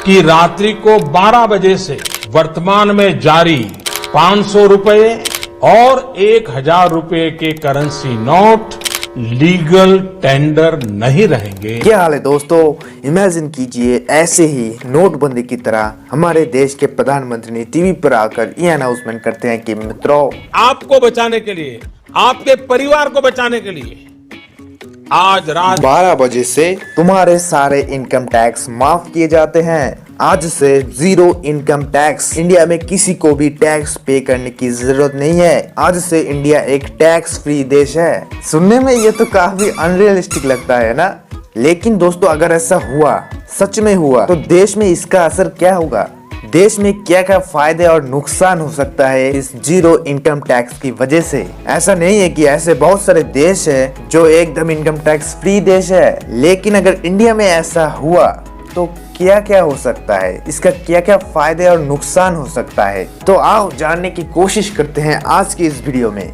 कि रात्रि को 12 बजे से वर्तमान में जारी 500 रुपए और 1000 रुपए के करेंसी नोट लीगल टेंडर नहीं रहेंगे। क्या हाल है दोस्तों, इमेजिन कीजिए ऐसे ही नोटबंदी की तरह हमारे देश के प्रधानमंत्री ने टीवी पर आकर ये अनाउंसमेंट करते हैं कि मित्रों, आपको बचाने के लिए, आपके परिवार को बचाने के लिए आज रात 12 बजे से तुम्हारे सारे इनकम टैक्स माफ किए जाते हैं। आज से जीरो इनकम टैक्स। इंडिया में किसी को भी टैक्स पे करने की जरूरत नहीं है। आज से इंडिया एक टैक्स फ्री देश है। सुनने में ये तो काफी अनरियलिस्टिक लगता है ना, लेकिन दोस्तों अगर ऐसा हुआ, सच में हुआ, तो देश में इसका असर क्या होगा? देश में क्या क्या फायदे और नुकसान हो सकता है इस जीरो इनकम टैक्स की वजह से? ऐसा नहीं है कि ऐसे बहुत सारे देश है जो एकदम इनकम टैक्स फ्री देश है, लेकिन अगर इंडिया में ऐसा हुआ तो क्या क्या हो सकता है, इसका क्या क्या फायदे और नुकसान हो सकता है? तो आओ जानने की कोशिश करते हैं आज की इस वीडियो में।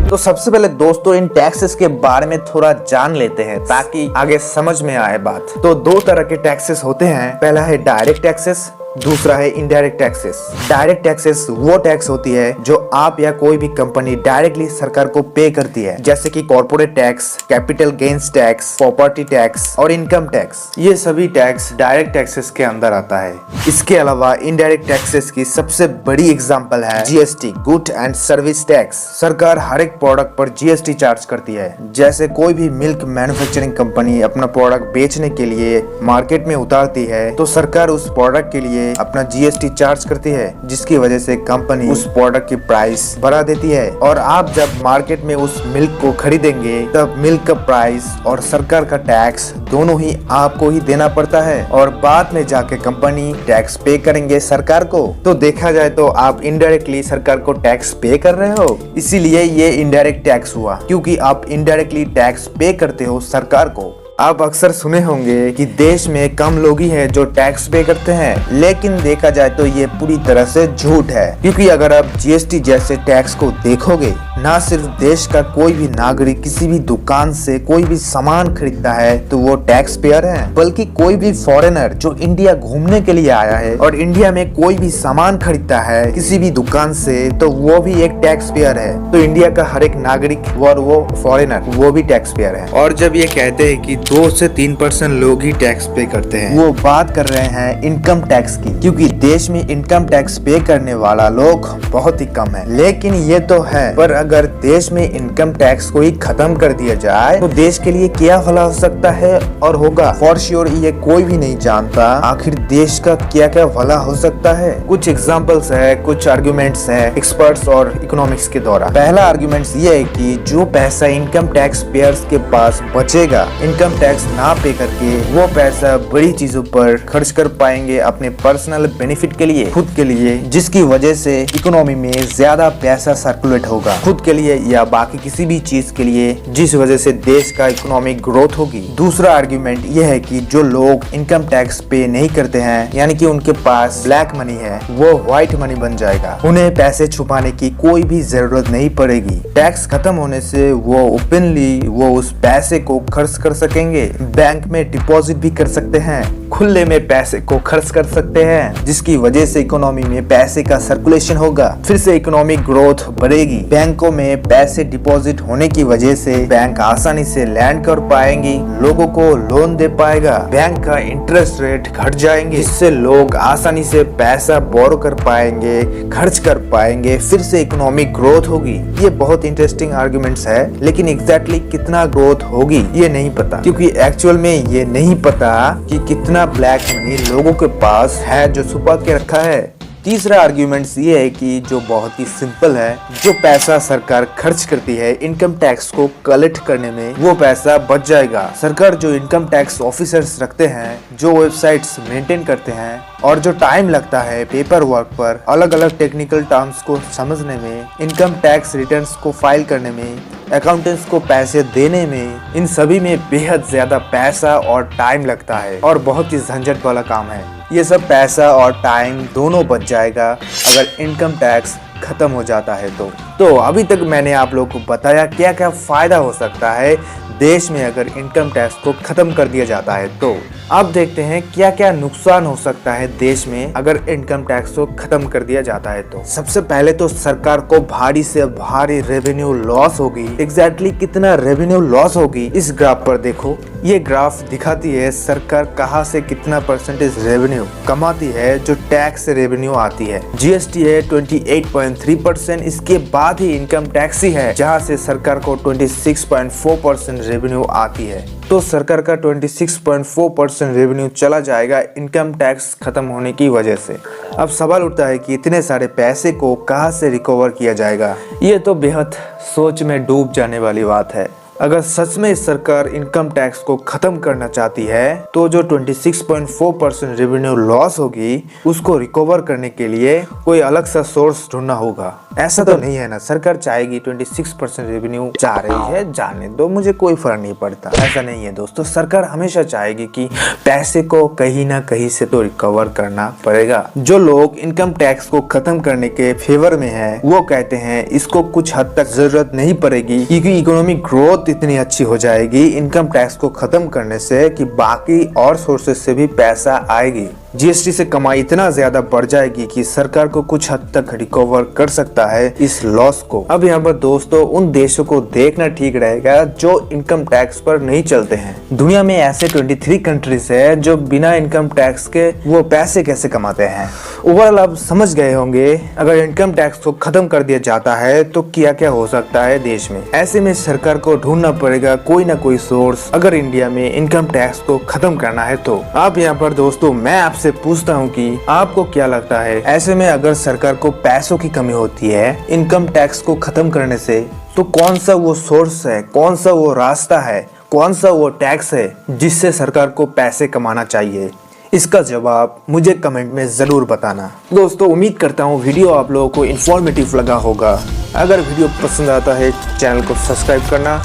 तो सबसे पहले दोस्तों इन टैक्सेस के बारे में थोड़ा जान लेते हैं ताकि आगे समझ में आए बात। तो दो तरह के टैक्सेस होते हैं, पहला है डायरेक्ट टैक्सेस, दूसरा है इनडायरेक्ट टैक्सेस। डायरेक्ट टैक्सेस वो टैक्स होती है जो आप या कोई भी कंपनी डायरेक्टली सरकार को पे करती है, जैसे कि corporate tax, capital gains tax, property tax और इनकम टैक्स। ये सभी टैक्स डायरेक्ट टैक्सेस के अंदर आता है। इसके अलावा इनडायरेक्ट टैक्सेस की सबसे बड़ी एग्जांपल है GST, good and service tax. सरकार हर एक प्रोडक्ट पर जीएसटी चार्ज करती है। जैसे कोई भी मिल्क मैन्युफैक्चरिंग कंपनी अपना प्रोडक्ट बेचने के लिए मार्केट में उतारती है तो सरकार उस प्रोडक्ट के लिए अपना जीएसटी चार्ज करती है, जिसकी वजह से कंपनी उस प्रोडक्ट की प्राइस बढ़ा देती है। और आप जब मार्केट में उस मिल्क को खरीदेंगे तब मिल्क का प्राइस और सरकार का टैक्स दोनों ही आपको ही देना पड़ता है, और बाद में जाके कंपनी टैक्स पे करेंगे सरकार को। तो देखा जाए तो आप इनडायरेक्टली सरकार को टैक्स पे कर रहे हो, इसीलिए ये इनडायरेक्ट टैक्स हुआ, क्योंकि आप इनडायरेक्टली टैक्स पे करते हो सरकार को। आप अक्सर सुने होंगे कि देश में कम लोग ही हैं जो टैक्स पे करते हैं, लेकिन देखा जाए तो ये पूरी तरह से झूठ है। क्योंकि अगर आप जीएसटी जैसे टैक्स को देखोगे, ना सिर्फ देश का कोई भी नागरिक किसी भी दुकान से कोई भी सामान खरीदता है तो वो टैक्स पेयर है, बल्कि कोई भी फॉरेनर जो इंडिया घूमने के लिए आया है और इंडिया में कोई भी सामान खरीदता है किसी भी दुकान से तो वो भी एक टैक्स पेयर है। तो इंडिया का हर एक नागरिक और वो फॉरेनर वो भी टैक्स पेयर है। और जब ये कहते हैं कि 2 से 3% लोग ही टैक्स पे करते हैं, वो बात कर रहे हैं इनकम टैक्स की, क्योंकि देश में इनकम टैक्स पे करने वाला लोग बहुत ही कम है। लेकिन ये तो है, पर अगर देश में इनकम टैक्स को ही खत्म कर दिया जाए तो देश के लिए क्या भला हो सकता है और होगा। फॉर श्योर ये कोई भी नहीं जानता आखिर देश का क्या क्या भला हो सकता है। कुछ एग्जाम्पल्स है, कुछ आर्ग्यूमेंट्स है एक्सपर्ट्स और इकोनॉमिक्स के द्वारा। पहला आर्ग्यूमेंट ये है कि जो पैसा इनकम टैक्स पेयर्स के पास बचेगा इनकम टैक्स ना पे करके, वो पैसा बड़ी चीजों पर खर्च कर पाएंगे अपने पर्सनल बेनिफिट के लिए, खुद के लिए, जिसकी वजह से इकोनॉमी में ज्यादा पैसा सर्कुलेट होगा खुद के लिए या बाकी किसी भी चीज के लिए, जिस वजह से देश का इकोनॉमिक ग्रोथ होगी। दूसरा आर्ग्यूमेंट यह है कि जो लोग इनकम टैक्स पे नहीं करते हैं, यानी कि उनके पास ब्लैक मनी है, वो व्हाइट मनी बन जाएगा। उन्हें पैसे छुपाने की कोई भी जरूरत नहीं पड़ेगी। टैक्स खत्म होने से वो ओपनली वो उस पैसे को खर्च कर सकेंगे, बैंक में डिपॉजिट भी कर सकते हैं, खुले में पैसे को खर्च कर सकते हैं, जिसकी वजह से इकोनॉमी में पैसे का सर्कुलेशन होगा, फिर से इकोनॉमिक ग्रोथ बढ़ेगी। बैंकों में पैसे डिपॉजिट होने की वजह से बैंक आसानी से लैंड कर पाएंगी, लोगों को लोन दे पाएगा, बैंक का इंटरेस्ट रेट घट जाएंगे, जिससे लोग आसानी से पैसा बोरो कर पाएंगे, खर्च कर पाएंगे, फिर से इकोनॉमिक ग्रोथ होगी। ये बहुत इंटरेस्टिंग आर्गुमेंट्स है, लेकिन एग्जैक्टली कितना ग्रोथ होगी ये नहीं पता, क्योंकि एक्चुअल में ये नहीं पता कि कितना ब्लैक मनी लोगों के पास है जो छुपा के रखा है। तीसरा आर्ग्यूमेंट ये है कि जो बहुत ही सिंपल है, जो पैसा सरकार खर्च करती है इनकम टैक्स को कलेक्ट करने में, वो पैसा बच जाएगा। सरकार जो इनकम टैक्स ऑफिसर्स रखते हैं, जो वेबसाइट्स मेंटेन करते हैं और जो टाइम लगता है पेपर वर्क पर अलग अलग टेक्निकल टर्म्स को समझने में, इनकम टैक्स रिटर्न्स को फाइल करने में, अकाउंटेंट्स को पैसे देने में, इन सभी में बेहद ज्यादा पैसा और टाइम लगता है और बहुत ही झंझट वाला काम है। ये सब पैसा और टाइम दोनों बच जाएगा अगर इनकम टैक्स खत्म हो जाता है तो अभी तक मैंने आप लोगों को बताया क्या क्या फायदा हो सकता है देश में अगर इनकम टैक्स को खत्म कर दिया जाता है। तो अब देखते हैं क्या क्या नुकसान हो सकता है देश में अगर इनकम टैक्स को खत्म कर दिया जाता है। तो सबसे पहले तो सरकार को भारी से भारी रेवेन्यू लॉस होगी। एग्जैक्टली कितना रेवेन्यू लॉस होगी इस ग्राफ पर देखो। ये ग्राफ दिखाती है सरकार कहां से कितना परसेंटेज रेवेन्यू कमाती है जो टैक्स से रेवेन्यू आती है। जीएसटी है 28.3%, इसके बाद ही इनकम टैक्स ही है जहां से सरकार को 26.4% रेवेन्यू आती है। तो सरकार का 26.4% रेवेन्यू चला जाएगा इनकम टैक्स खत्म होने की वजह से। अब सवाल उठता है कि इतने सारे पैसे को कहां से रिकवर किया जाएगा। ये तो बेहद सोच में डूब जाने वाली बात है। अगर सच में सरकार इनकम टैक्स को खत्म करना चाहती है तो जो 26.4% रेवेन्यू लॉस होगी उसको रिकवर करने के लिए कोई अलग सा सोर्स ढूंढना होगा। ऐसा तो नहीं है ना, सरकार चाहेगी 26% रेवेन्यू जा रही है जाने दो, मुझे कोई फर्क नहीं पड़ता। ऐसा नहीं है दोस्तों, सरकार हमेशा चाहेगी कि पैसे को कहीं ना कहीं से तो रिकवर करना पड़ेगा। जो लोग इनकम टैक्स को खत्म करने के फेवर में है वो कहते हैं इसको कुछ हद तक जरूरत नहीं पड़ेगी क्योंकि इकोनॉमिक ग्रोथ इतनी अच्छी हो जाएगी इनकम टैक्स को खत्म करने से कि बाकी और सोर्सेस से भी पैसा आएगी। जीएसटी से कमाई इतना ज्यादा बढ़ जाएगी कि सरकार को कुछ हद तक रिकवर कर सकता है इस लॉस को। अब यहाँ पर दोस्तों उन देशों को देखना ठीक रहेगा जो इनकम टैक्स पर नहीं चलते हैं। दुनिया में ऐसे 23 कंट्रीज है जो बिना इनकम टैक्स के वो पैसे कैसे कमाते हैं। ओवरऑल आप समझ गए होंगे अगर इनकम टैक्स को खत्म कर दिया जाता है तो क्या क्या हो सकता है देश में। ऐसे में सरकार को ढूंढना पड़ेगा कोई ना कोई सोर्स अगर इंडिया में इनकम टैक्स को खत्म करना है तो। अब यहाँ पर दोस्तों मैं आपसे पूछता हूँ कि आपको क्या लगता है ऐसे में अगर सरकार को पैसों की कमी होती है इनकम टैक्स को खत्म करने से तो कौन सा वो सोर्स है, कौन सा वो रास्ता है, कौन सा वो टैक्स है जिससे सरकार को पैसे कमाना चाहिए। इसका जवाब मुझे कमेंट में जरूर बताना। दोस्तों उम्मीद करता हूँ वीडियो आप लोगों को इन्फॉर्मेटिव लगा होगा। अगर वीडियो पसंद आता है चैनल को सब्सक्राइब करना,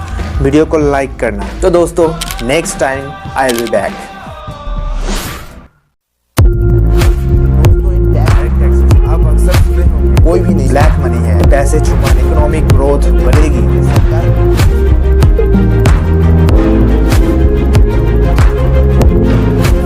वीडियो को लाइक करना। तो दोस्तों next time I will be back. कोई भी नहीं, ब्लैक मनी है, पैसे छुपाने, इकोनॉमिक ग्रोथ बढ़ेगी।